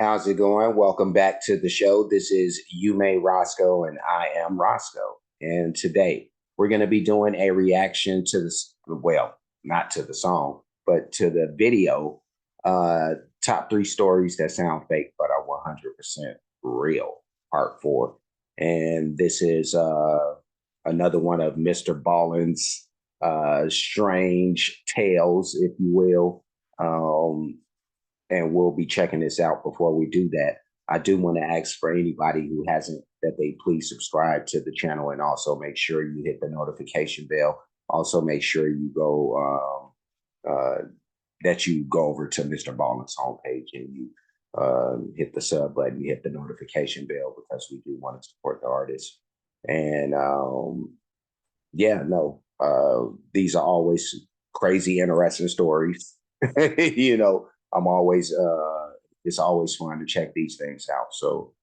How's it going? Welcome back to the show. This is You May Roscoe, and I am Roscoe. And today we're going to be doing a reaction to this, well, not to the song, but to the video, top three stories that sound fake but are 100% real, part four. And this is another one of Mr. Ballen's strange tales, if you will. And we'll be checking this out. Before we do that, I do want to ask for anybody who hasn't that they please subscribe to the channel, and also make sure you hit the notification bell. Also make sure you go that you go over to Mr. Ballen's homepage and you hit the sub button, you hit the notification bell, because we do want to support the artists. And these are always crazy, interesting stories. You know, I'm always it's always fun to check these things out. So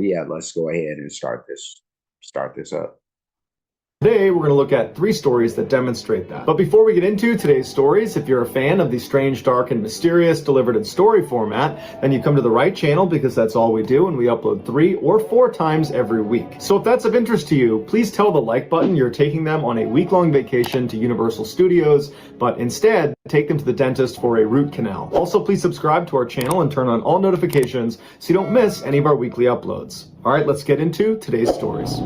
yeah, let's go ahead and start this up. Today, we're going to look at 3 stories that demonstrate that. But before we get into today's stories, if you're a fan of the strange, dark, and mysterious delivered in story format, then you come to the right channel, because that's all we do, and we upload 3 or 4 times every week. So if that's of interest to you, please tell the like button you're taking them on a week-long vacation to Universal Studios, but instead, take them to the dentist for a root canal. Also, please subscribe to our channel and turn on all notifications so you don't miss any of our weekly uploads. All right, let's get into today's stories.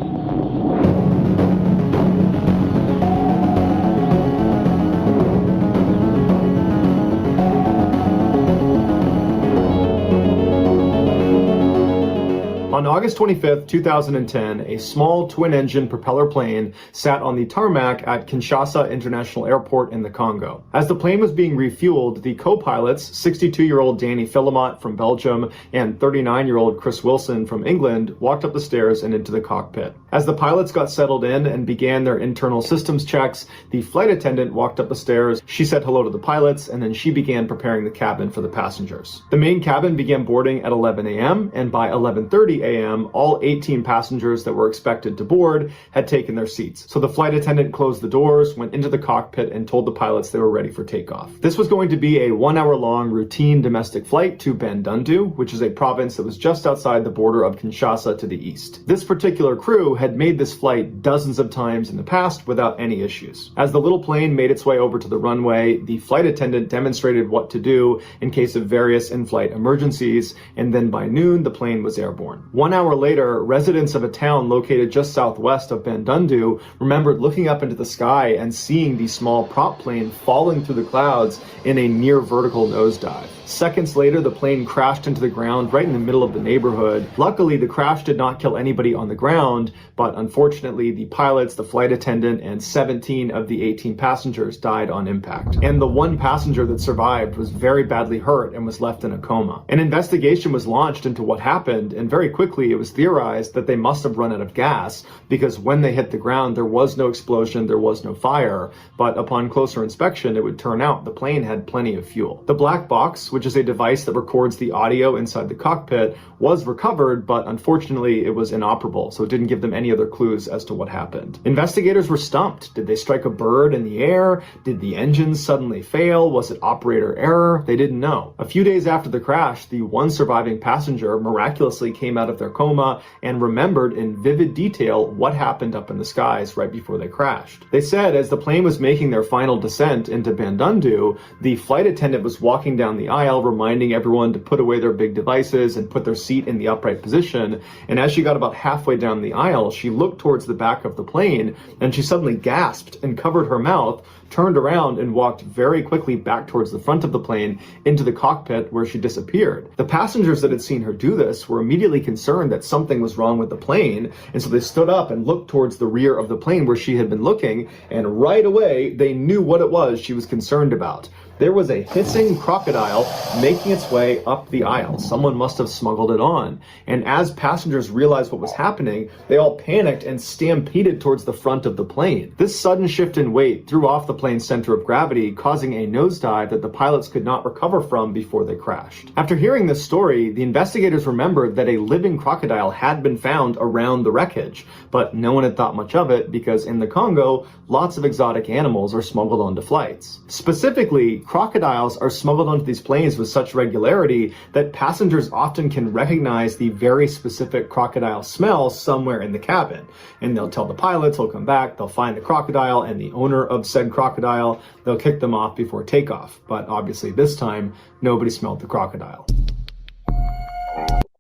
On August 25th, 2010, a small twin-engine propeller plane sat on the tarmac at Kinshasa International Airport in the Congo. As the plane was being refueled, the co-pilots, 62-year-old Danny Philemont from Belgium and 39-year-old Chris Wilson from England, walked up the stairs and into the cockpit. As the pilots got settled in and began their internal systems checks, the flight attendant walked up the stairs. She said hello to the pilots, and then she began preparing the cabin for the passengers. The main cabin began boarding at 11 a.m., and by 11:30 a.m., all 18 passengers that were expected to board had taken their seats. So the flight attendant closed the doors, went into the cockpit, and told the pilots they were ready for takeoff. This was going to be a 1-hour-long routine domestic flight to Bandundu, which is a province that was just outside the border of Kinshasa to the east. This particular crew had made this flight dozens of times in the past without any issues. As the little plane made its way over to the runway, the flight attendant demonstrated what to do in case of various in-flight emergencies, and then by noon, the plane was airborne. 1 hour later, residents of a town located just southwest of Bandundu remembered looking up into the sky and seeing the small prop plane falling through the clouds in a near vertical nosedive. Seconds later, the plane crashed into the ground right in the middle of the neighborhood. Luckily, the crash did not kill anybody on the ground, but unfortunately, the pilots, the flight attendant, and 17 of the 18 passengers died on impact. And the one passenger that survived was very badly hurt and was left in a coma. An investigation was launched into what happened, and very quickly it was theorized that they must have run out of gas, because when they hit the ground, there was no explosion, there was no fire, but upon closer inspection, it would turn out the plane had plenty of fuel. The black box, which is a device that records the audio inside the cockpit, was recovered, but unfortunately it was inoperable, so it didn't give them any other clues as to what happened. Investigators were stumped. Did they strike a bird in the air? Did the engines suddenly fail? Was it operator error? They didn't know. A few days after the crash, the one surviving passenger miraculously came out of their coma and remembered in vivid detail what happened up in the skies right before they crashed. They said as the plane was making their final descent into Bandundu, the flight attendant was walking down the aisle reminding everyone to put away their big devices and put their seat in the upright position, and as she got about halfway down the aisle, she looked towards the back of the plane and she suddenly gasped and covered her mouth, turned around and walked very quickly back towards the front of the plane into the cockpit, where she disappeared. The passengers that had seen her do this were immediately concerned that something was wrong with the plane, and so they stood up and looked towards the rear of the plane where she had been looking, and right away they knew what it was she was concerned about. There was a hissing crocodile making its way up the aisle. Someone must have smuggled it on. And as passengers realized what was happening, they all panicked and stampeded towards the front of the plane. This sudden shift in weight threw off the plane's center of gravity, causing a nosedive that the pilots could not recover from before they crashed. After hearing this story, the investigators remembered that a living crocodile had been found around the wreckage, but no one had thought much of it because in the Congo, lots of exotic animals are smuggled onto flights. Specifically, crocodiles are smuggled onto these planes with such regularity that passengers often can recognize the very specific crocodile smell somewhere in the cabin. And they'll tell the pilots, he'll come back, they'll find the crocodile and the owner of said crocodile. They'll kick them off before takeoff. But obviously this time, nobody smelled the crocodile.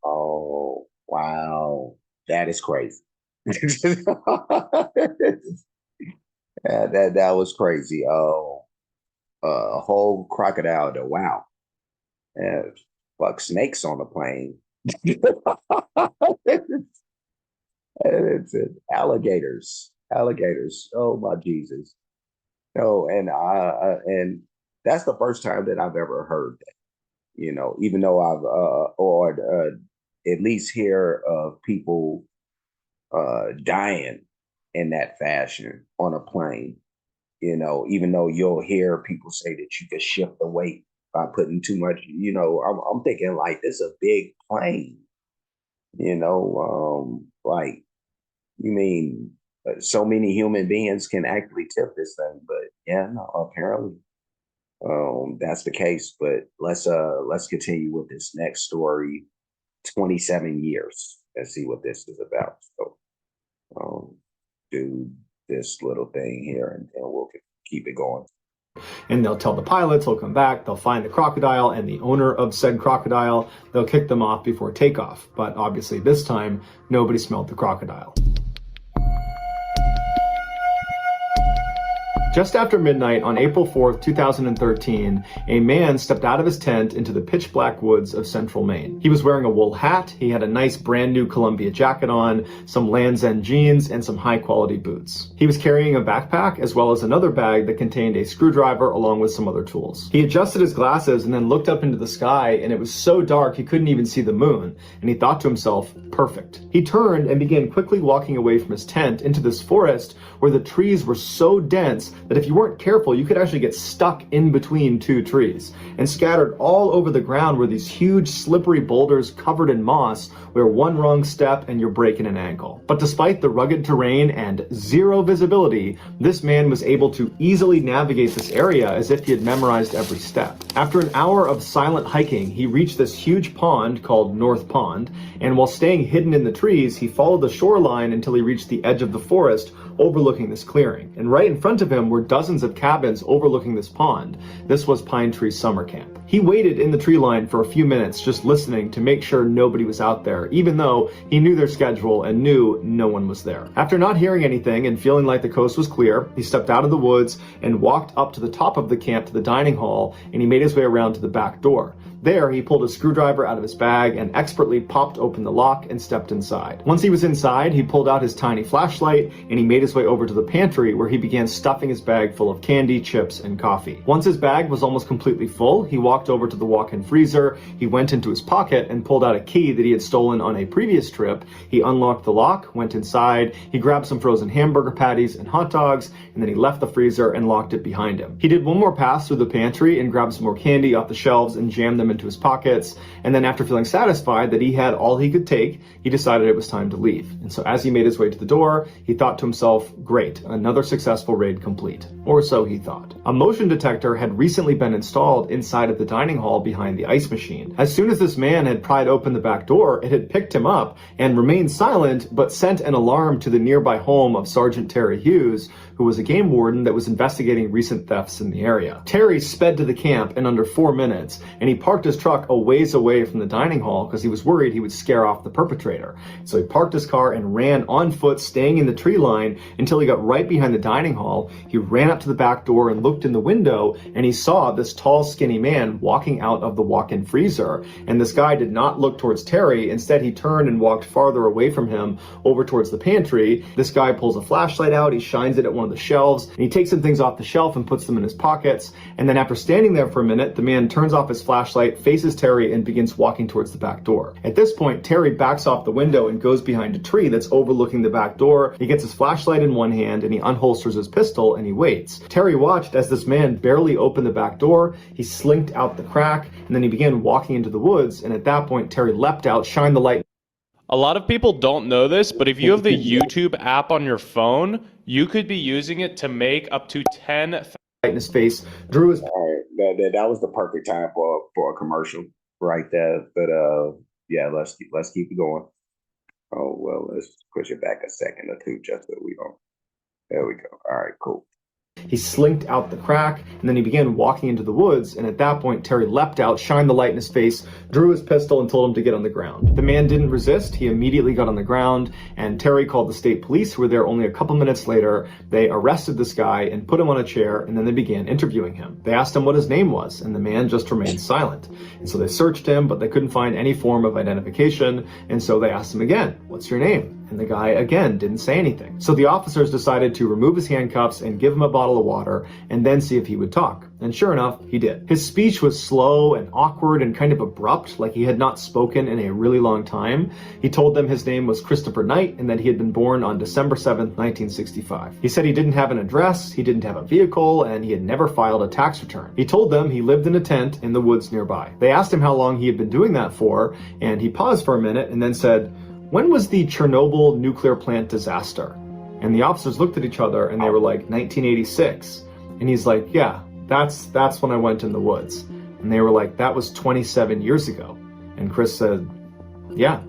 Oh, wow. That is crazy. Yeah, that was crazy. Oh, a whole crocodile. Wow. Yeah, fuck snakes on the plane. It's alligators. Alligators. Oh my Jesus. No, and that's the first time that I've ever heard that. Even though I've or at least hear of people dying in that fashion on a plane. Even though you'll hear people say that you could shift the weight by putting too much. I'm thinking like this is a big plane. Like you mean so many human beings can actually tip this thing, but yeah, no, apparently that's the case. But let's continue with this next story. 27 years. Let's see what this is about. So do this little thing here and we'll keep it going. And they'll tell the pilots, he'll come back, they'll find the crocodile and the owner of said crocodile. They'll kick them off before takeoff. But obviously this time, nobody smelled the crocodile. Just after midnight on April 4th, 2013, a man stepped out of his tent into the pitch black woods of central Maine. He was wearing a wool hat, he had a nice brand new Columbia jacket on, some Land's End jeans, and some high quality boots. He was carrying a backpack as well as another bag that contained a screwdriver along with some other tools. He adjusted his glasses and then looked up into the sky, and it was so dark he couldn't even see the moon, and he thought to himself, perfect. He turned and began quickly walking away from his tent into this forest where the trees were so dense that if you weren't careful, you could actually get stuck in between two trees. And scattered all over the ground were these huge slippery boulders covered in moss where one wrong step and you're breaking an ankle. But despite the rugged terrain and zero visibility, this man was able to easily navigate this area as if he had memorized every step. After an hour of silent hiking, he reached this huge pond called North Pond, and while staying hidden in the trees, he followed the shoreline until he reached the edge of the forest overlooking this clearing. And right in front of him were dozens of cabins overlooking this pond. This was Pine Tree Summer Camp. He waited in the tree line for a few minutes just listening to make sure nobody was out there, even though he knew their schedule and knew no one was there. After not hearing anything and feeling like the coast was clear, he stepped out of the woods and walked up to the top of the camp to the dining hall, and he made his way around to the back door. There, he pulled a screwdriver out of his bag and expertly popped open the lock and stepped inside. Once he was inside, he pulled out his tiny flashlight and he made his way over to the pantry where he began stuffing his bag full of candy, chips, and coffee. Once his bag was almost completely full, he walked over to the walk-in freezer, he went into his pocket and pulled out a key that he had stolen on a previous trip. He unlocked the lock, went inside, he grabbed some frozen hamburger patties and hot dogs, and then he left the freezer and locked it behind him. He did one more pass through the pantry and grabbed some more candy off the shelves and jammed them into his pockets, and then after feeling satisfied that he had all he could take, he decided it was time to leave. And so as he made his way to the door, he thought to himself, great, another successful raid complete. Or so he thought. A motion detector had recently been installed inside of the dining hall behind the ice machine. As soon as this man had pried open the back door, it had picked him up and remained silent, but sent an alarm to the nearby home of Sergeant Terry Hughes, who was a game warden that was investigating recent thefts in the area. Terry sped to the camp in under 4 minutes, and he parked his truck a ways away from the dining hall because he was worried he would scare off the perpetrator. So he parked his car and ran on foot, staying in the tree line until he got right behind the dining hall. He ran up to the back door and looked in the window, and he saw this tall, skinny man walking out of the walk-in freezer. And this guy did not look towards Terry. Instead, he turned and walked farther away from him over towards the pantry. This guy pulls a flashlight out, he shines it at one of the shelves, and he takes some things off the shelf and puts them in his pockets. And then after standing there for a minute, the man turns off his flashlight, faces Terry, and begins walking towards the back door. At this point, Terry backs off the window and goes behind a tree that's overlooking the back door. He gets his flashlight in one hand and he unholsters his pistol and he waits. Terry watched as this man barely opened the back door. He slinked out the crack and then he began walking into the woods. And at that point, Terry leapt out, shined the light. A lot of people don't know this, but if you have the YouTube app on your phone, you could be using it to make up to 10 in his face, drew his... All right, that was the perfect time for a commercial right there. But yeah, let's keep it going. Oh well, let's push it back a second or two just so we don't. There we go. All right, cool. He slinked out the crack, and then he began walking into the woods, and at that point, Terry leapt out, shined the light in his face, drew his pistol, and told him to get on the ground. The man didn't resist. He immediately got on the ground, and Terry called the state police, who were there only a couple minutes later. They arrested this guy and put him on a chair, and then they began interviewing him. They asked him what his name was, and the man just remained silent. And so they searched him, but they couldn't find any form of identification, and so they asked him again, "What's your name?" And the guy, again, didn't say anything. So the officers decided to remove his handcuffs and give him a bottle of water and then see if he would talk. And sure enough, he did. His speech was slow and awkward and kind of abrupt, like he had not spoken in a really long time. He told them his name was Christopher Knight and that he had been born on December 7th, 1965. He said he didn't have an address, he didn't have a vehicle, and he had never filed a tax return. He told them he lived in a tent in the woods nearby. They asked him how long he had been doing that for, and he paused for a minute and then said, "When was the Chernobyl nuclear plant disaster?" And the officers looked at each other and they were like, 1986. And he's like, "Yeah, that's when I went in the woods." And they were like, "That was 27 years ago." And Chris said, "Yeah."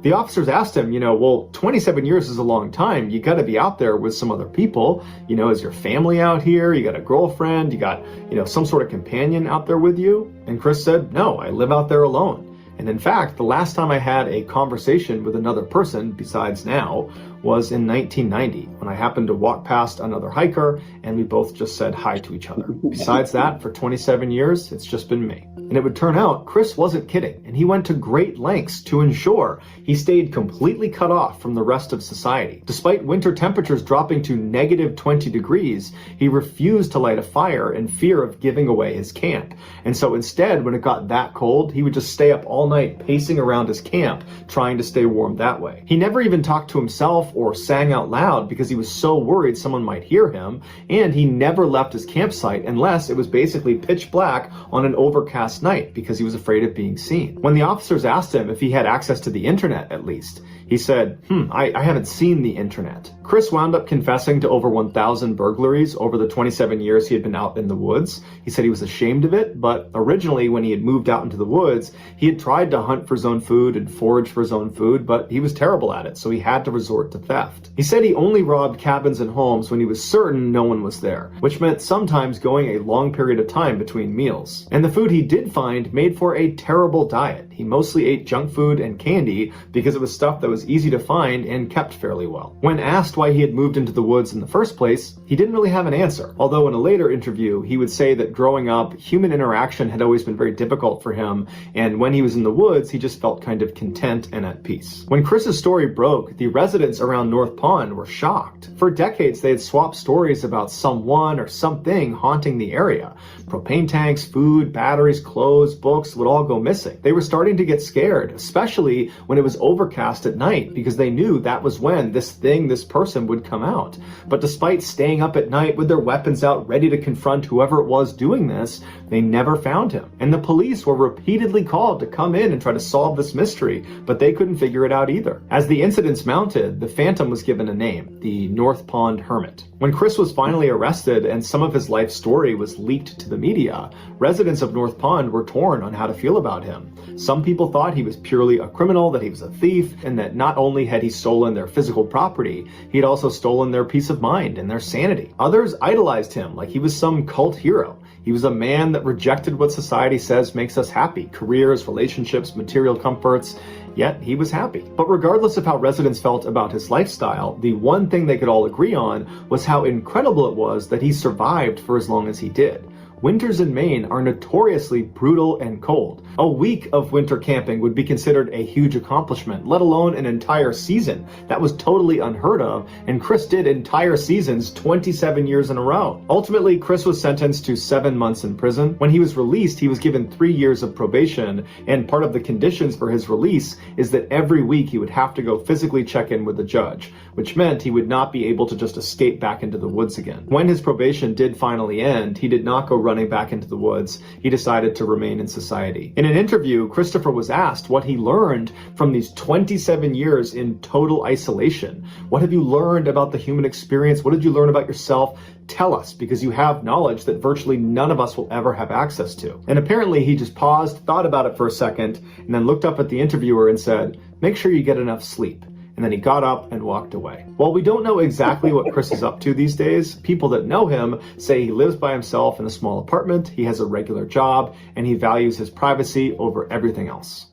The officers asked him, well, 27 years is a long time. You got to be out there with some other people. Is your family out here? You got a girlfriend? You got, some sort of companion out there with you? And Chris said, "No, I live out there alone." And in fact, the last time I had a conversation with another person besides now was in 1990 when I happened to walk past another hiker and we both just said hi to each other. Besides that, for 27 years, it's just been me. And it would turn out Chris wasn't kidding, and he went to great lengths to ensure he stayed completely cut off from the rest of society. Despite winter temperatures dropping to negative 20 degrees, he refused to light a fire in fear of giving away his camp. And so instead, when it got that cold, he would just stay up all night pacing around his camp, trying to stay warm that way. He never even talked to himself or sang out loud because he was so worried someone might hear him, and he never left his campsite unless it was basically pitch black on an overcast night because he was afraid of being seen. When the officers asked him if he had access to the internet at least, he said, I haven't seen the internet. Chris wound up confessing to over 1,000 burglaries over the 27 years he had been out in the woods. He said he was ashamed of it, but originally when he had moved out into the woods, he had tried to hunt for his own food and forage for his own food, but he was terrible at it, so he had to resort to theft. He said he only robbed cabins and homes when he was certain no one was there, which meant sometimes going a long period of time between meals. And the food he did find made for a terrible diet. He mostly ate junk food and candy because it was stuff that was easy to find and kept fairly well. When asked why he had moved into the woods in the first place, he didn't really have an answer. Although in a later interview, he would say that growing up, human interaction had always been very difficult for him, and when he was in the woods, he just felt kind of content and at peace. When Chris's story broke, the residents around North Pond were shocked. For decades, they had swapped stories about someone or something haunting the area. Propane tanks, food, batteries, clothes, books would all go missing. They were starting to get scared, especially when it was overcast at night, because they knew that was when this person would come out. But despite staying up at night with their weapons out ready to confront whoever it was doing this, they never found him. And the police were repeatedly called to come in and try to solve this mystery, but they couldn't figure it out either. As the incidents mounted, the Phantom was given a name, the North Pond Hermit. When Chris was finally arrested and some of his life story was leaked to the media, residents of North Pond were torn on how to feel about him. Some people thought he was purely a criminal, that he was a thief, and that not only had he stolen their physical property, he had also stolen their peace of mind and their sanity. Others idolized him like he was some cult hero. He was a man that rejected what society says makes us happy: careers, relationships, material comforts. Yet he was happy. But regardless of how residents felt about his lifestyle, the one thing they could all agree on was how incredible it was that he survived for as long as he did. Winters in Maine are notoriously brutal and cold. A week of winter camping would be considered a huge accomplishment, let alone an entire season. That was totally unheard of, and Chris did entire seasons 27 years in a row. Ultimately, Chris was sentenced to 7 months in prison. When he was released, he was given 3 years of probation, and part of the conditions for his release is that every week he would have to go physically check in with the judge, which meant he would not be able to just escape back into the woods again. When his probation did finally end, he did not go running back into the woods. He decided to remain in society. In an interview, Christopher was asked what he learned from these 27 years in total isolation. What have you learned about the human experience? What did you learn about yourself? Tell us, because you have knowledge that virtually none of us will ever have access to. And apparently he just paused, thought about it for a second, and then looked up at the interviewer and said, "Make sure you get enough sleep." And then he got up and walked away. While we don't know exactly what Chris is up to these days, people that know him say he lives by himself in a small apartment, he has a regular job, and he values his privacy over everything else.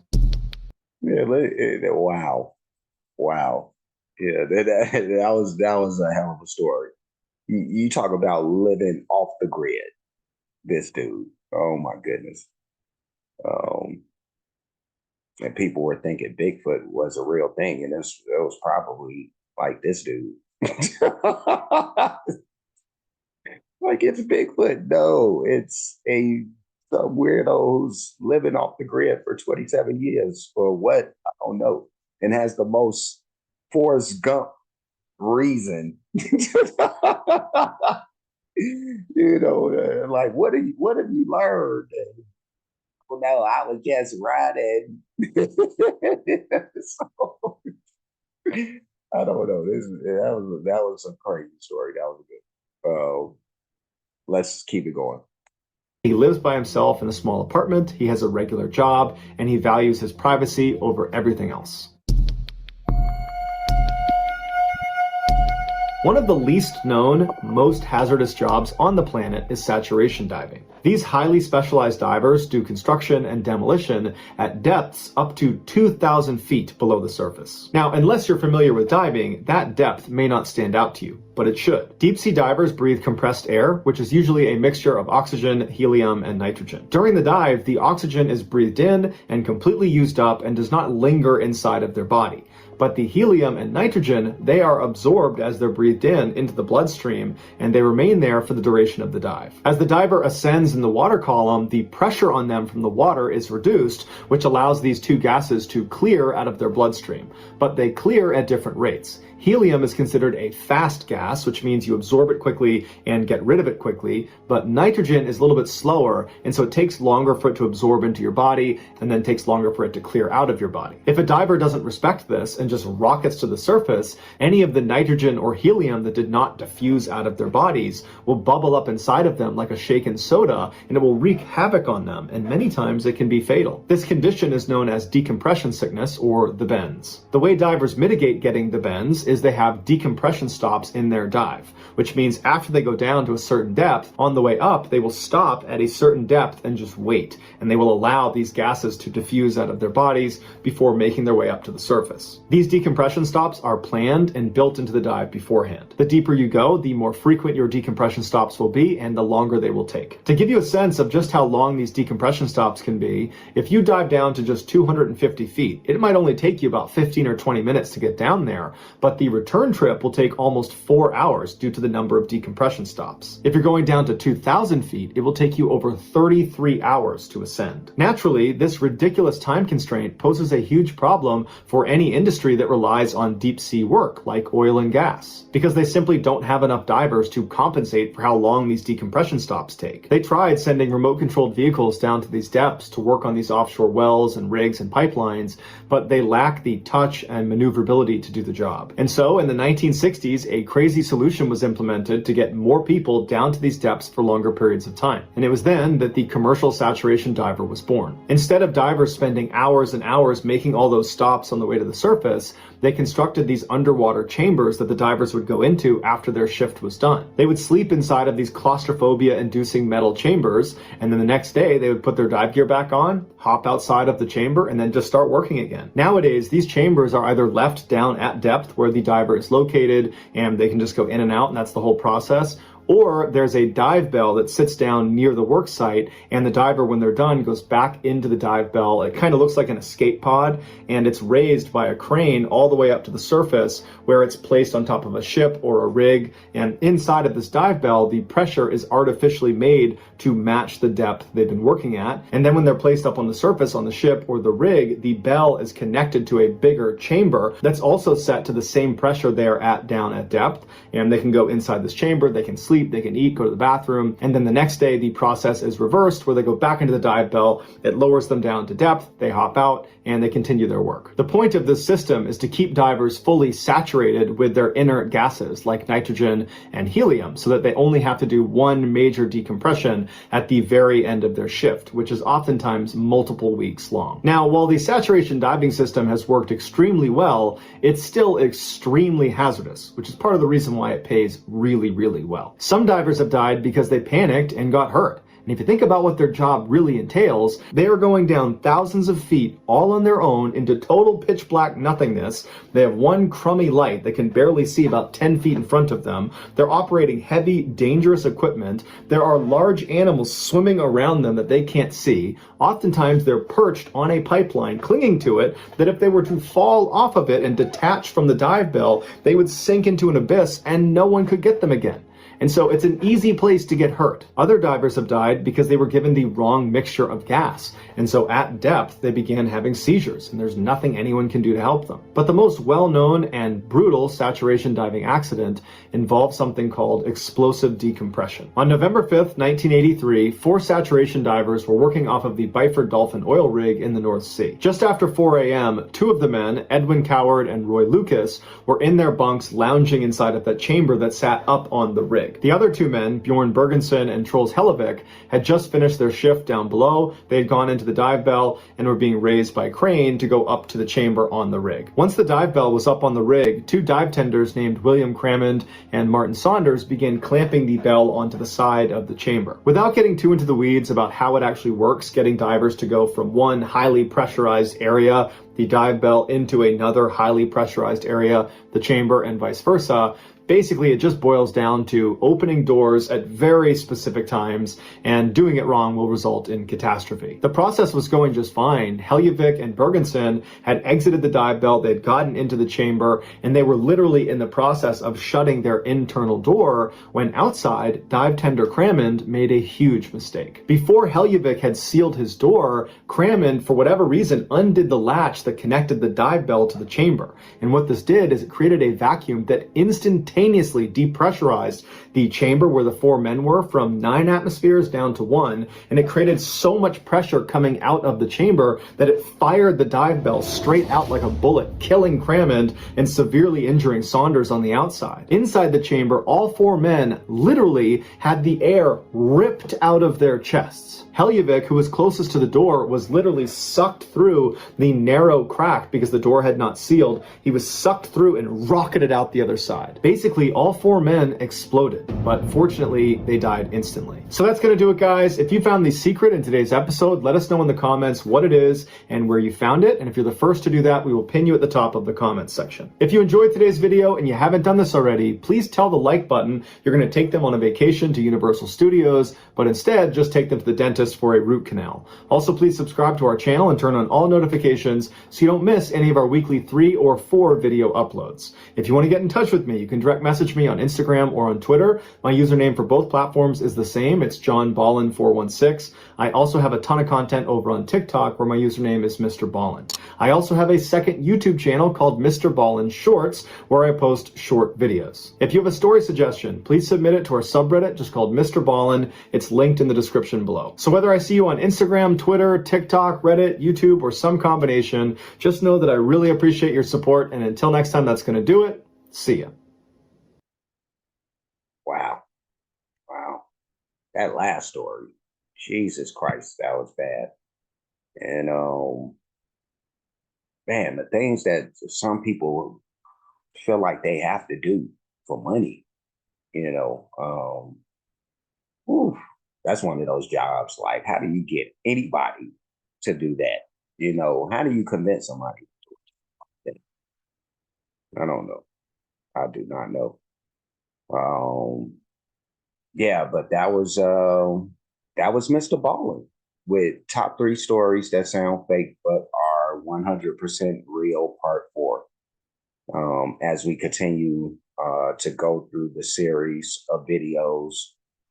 Yeah, wow. Wow. Yeah, that was a hell of a story. You talk about living off the grid. This dude. Oh my goodness. And people were thinking Bigfoot was a real thing, and it was probably like this dude. Like, it's Bigfoot. No, it's some weirdo who's living off the grid for 27 years for what? I don't know. And has the most Forrest Gump reason. Like, what have you learned? Well, no, I was just running. So, I don't know. That was a crazy story. That was good. Let's keep it going. He lives by himself in a small apartment, he has a regular job, and he values his privacy over everything else. One of the least known, most hazardous jobs on the planet is saturation diving. These highly specialized divers do construction and demolition at depths up to 2,000 feet below the surface. Now, unless you're familiar with diving, that depth may not stand out to you, but it should. Deep sea divers breathe compressed air, which is usually a mixture of oxygen, helium, and nitrogen. During the dive, the oxygen is breathed in and completely used up and does not linger inside of their body. But the helium and nitrogen, they are absorbed as they're breathed in into the bloodstream, and they remain there for the duration of the dive. As the diver ascends in the water column, the pressure on them from the water is reduced, which allows these two gases to clear out of their bloodstream. But they clear at different rates. Helium is considered a fast gas, which means you absorb it quickly and get rid of it quickly, but nitrogen is a little bit slower, and so it takes longer for it to absorb into your body, and then takes longer for it to clear out of your body. If a diver doesn't respect this and just rockets to the surface, any of the nitrogen or helium that did not diffuse out of their bodies will bubble up inside of them like a shaken soda, and it will wreak havoc on them, and many times it can be fatal. This condition is known as decompression sickness, or the bends. The way divers mitigate getting the bends is they have decompression stops in their dive, which means after they go down to a certain depth, on the way up, they will stop at a certain depth and just wait, and they will allow these gases to diffuse out of their bodies before making their way up to the surface. These decompression stops are planned and built into the dive beforehand. The deeper you go, the more frequent your decompression stops will be, and the longer they will take. To give you a sense of just how long these decompression stops can be, if you dive down to just 250 feet, it might only take you about 15 or 20 minutes to get down there, but the return trip will take almost 4 hours due to the number of decompression stops. If you're going down to 2,000 feet, it will take you over 33 hours to ascend. Naturally, this ridiculous time constraint poses a huge problem for any industry that relies on deep sea work, like oil and gas, because they simply don't have enough divers to compensate for how long these decompression stops take. They tried sending remote-controlled vehicles down to these depths to work on these offshore wells and rigs and pipelines, but they lack the touch and maneuverability to do the job. And so, in the 1960s, a crazy solution was implemented to get more people down to these depths for longer periods of time. And it was then that the commercial saturation diver was born. Instead of divers spending hours and hours making all those stops on the way to the surface, they constructed these underwater chambers that the divers would go into after their shift was done. They would sleep inside of these claustrophobia-inducing metal chambers, and then the next day they would put their dive gear back on, hop outside of the chamber, and then just start working again. Nowadays, these chambers are either left down at depth where the diver is located, and they can just go in and out, and that's the whole process, Or there's a dive bell that sits down near the work site, and the diver, when they're done, goes back into the dive bell. It kind of looks like an escape pod, and it's raised by a crane all the way up to the surface, where it's placed on top of a ship or a rig. And inside of this dive bell, the pressure is artificially made to match the depth they've been working at. And then when they're placed up on the surface on the ship or the rig, the bell is connected to a bigger chamber that's also set to the same pressure they're at down at depth. And they can go inside this chamber, they can sleep, they can eat, go to the bathroom. And then the next day, the process is reversed, where they go back into the dive bell, it lowers them down to depth, they hop out, and they continue their work. The point of this system is to keep divers fully saturated with their inert gases like nitrogen and helium, so that they only have to do one major decompression at the very end of their shift, which is oftentimes multiple weeks long. Now, while the saturation diving system has worked extremely well, it's still extremely hazardous, which is part of the reason why it pays really, really well. Some divers have died because they panicked and got hurt. And if you think about what their job really entails, they are going down thousands of feet all on their own into total pitch black nothingness. They have one crummy light that can barely see about 10 feet in front of them. They're operating heavy, dangerous equipment. There are large animals swimming around them that they can't see. Oftentimes they're perched on a pipeline, clinging to it, that if they were to fall off of it and detach from the dive bell, they would sink into an abyss and no one could get them again. And so it's an easy place to get hurt. Other divers have died because they were given the wrong mixture of gas. And so at depth, they began having seizures, and there's nothing anyone can do to help them. But the most well-known and brutal saturation diving accident involved something called explosive decompression. On November 5th, 1983, 4 saturation divers were working off of the Byford Dolphin oil rig in the North Sea. Just after 4 a.m., 2 of the men, Edwin Coward and Roy Lucas, were in their bunks lounging inside of that chamber that sat up on the rig. The other 2 men, Bjorn Bergensen and Troels Hellevik, had just finished their shift down below. They had gone into the dive bell and were being raised by crane to go up to the chamber on the rig. Once the dive bell was up on the rig, 2 dive tenders named William Crammond and Martin Saunders began clamping the bell onto the side of the chamber. Without getting too into the weeds about how it actually works, getting divers to go from one highly pressurized area, the dive bell, into another highly pressurized area, the chamber, and vice versa, basically, it just boils down to opening doors at very specific times, and doing it wrong will result in catastrophe. The process was going just fine. Hellevik and Bergensen had exited the dive bell, they had gotten into the chamber, and they were literally in the process of shutting their internal door when outside, dive tender Crammond made a huge mistake. Before Hellevik had sealed his door, Crammond, for whatever reason, undid the latch that connected the dive bell to the chamber. And what this did is it created a vacuum that instantaneously depressurized the chamber where the 4 men were from 9 atmospheres down to 1, and it created so much pressure coming out of the chamber that it fired the dive bell straight out like a bullet, killing Crammond and severely injuring Saunders on the outside. Inside the chamber, all 4 men literally had the air ripped out of their chests. Hellevik, who was closest to the door, was literally sucked through the narrow crack because the door had not sealed. He was sucked through and rocketed out the other side. Basically, all 4 men exploded, but fortunately, they died instantly. So that's going to do it, guys. If you found the secret in today's episode, let us know in the comments what it is and where you found it. And if you're the first to do that, we will pin you at the top of the comments section. If you enjoyed today's video and you haven't done this already, please tell the like button you're going to take them on a vacation to Universal Studios, but instead just take them to the dentist for a root canal. Also, please subscribe to our channel and turn on all notifications so you don't miss any of our weekly 3 or 4 video uploads. If you want to get in touch with me, you can direct message me on Instagram or on Twitter. My username for both platforms is the same. It's JohnBallen416. I also have a ton of content over on TikTok where my username is Mr. Ballen. I also have a second YouTube channel called Mr. Ballen Shorts where I post short videos. If you have a story suggestion, please submit it to our subreddit just called Mr. Ballen. It's linked in the description below. So whether I see you on Instagram, Twitter, TikTok, Reddit, YouTube, or some combination, just know that I really appreciate your support. And until next time, that's going to do it. See ya. Wow. Wow. That last story, Jesus Christ, that was bad. And man, the things that some people feel like they have to do for money, oof, that's one of those jobs. Like, how do you get anybody to do that? How do you convince somebody to do that? I don't know. I do not know. yeah, but that was Mr. Ballen with top three stories that sound fake but are 100% real, part four. As we continue to go through the series of videos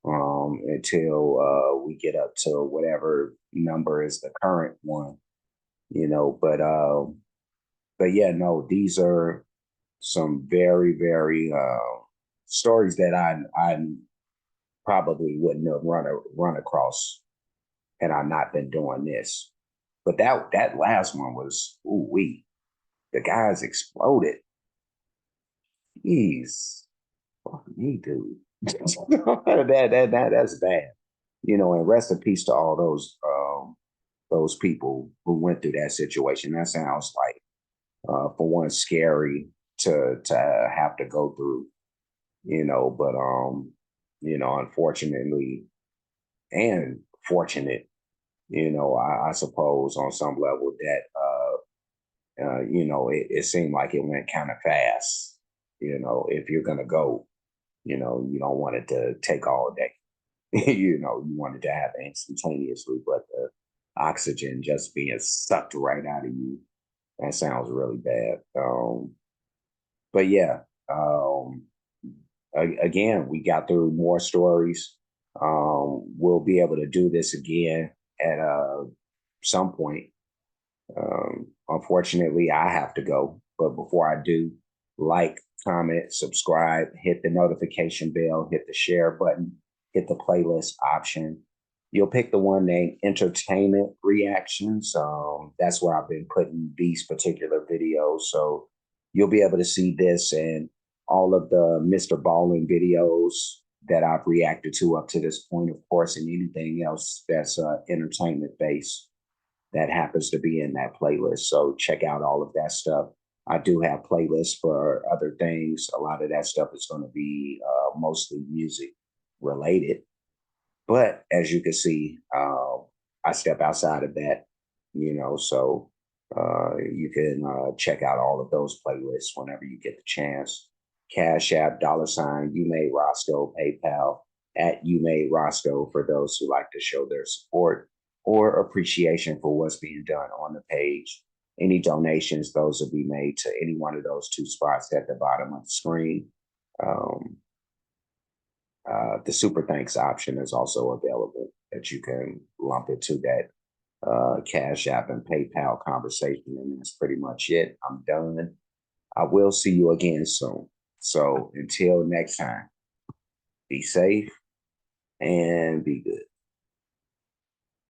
until we get up to whatever number is the current one, you know. But yeah, no, these are some very, very stories that I probably wouldn't have run across had I not been doing this. But that last one was ooh wee. The guys exploded. Jeez, fuck me, dude. That's bad. You know, and rest in peace to all those people who went through that situation. That sounds like for one scary to have to go through, you know, but you know, unfortunately and fortunate, you know, I suppose on some level that you know, it seemed like it went kind of fast. You know, if you're gonna go, you know, you don't want it to take all day. You know, you want it to happen instantaneously, but the oxygen just being sucked right out of you, that sounds really bad. But yeah, um, again, we got through more stories. We'll be able to do this again at some point. Unfortunately, I have to go. But before I do, like, comment, subscribe, hit the notification bell, hit the share button, hit the playlist option. You'll pick the one named Entertainment Reactions. That's where I've been putting these particular videos. So you'll be able to see this and all of the Mr. Ballen videos that I've reacted to up to this point, of course, and anything else that's entertainment based that happens to be in that playlist. So check out all of that stuff. I do have playlists for other things. A lot of that stuff is going to be mostly music related. But as you can see, I step outside of that, you know, so you can check out all of those playlists whenever you get the chance. Cash App, dollar sign, you made Roscoe, PayPal at you made Roscoe for those who like to show their support or appreciation for what's being done on the page. Any donations, those will be made to any one of those two spots at the bottom of the screen. Um, the super thanks option is also available that you can lump it to that Cash App and PayPal conversation. And that's pretty much it. I'm done. I will see you again soon. So until next time, be safe and be good.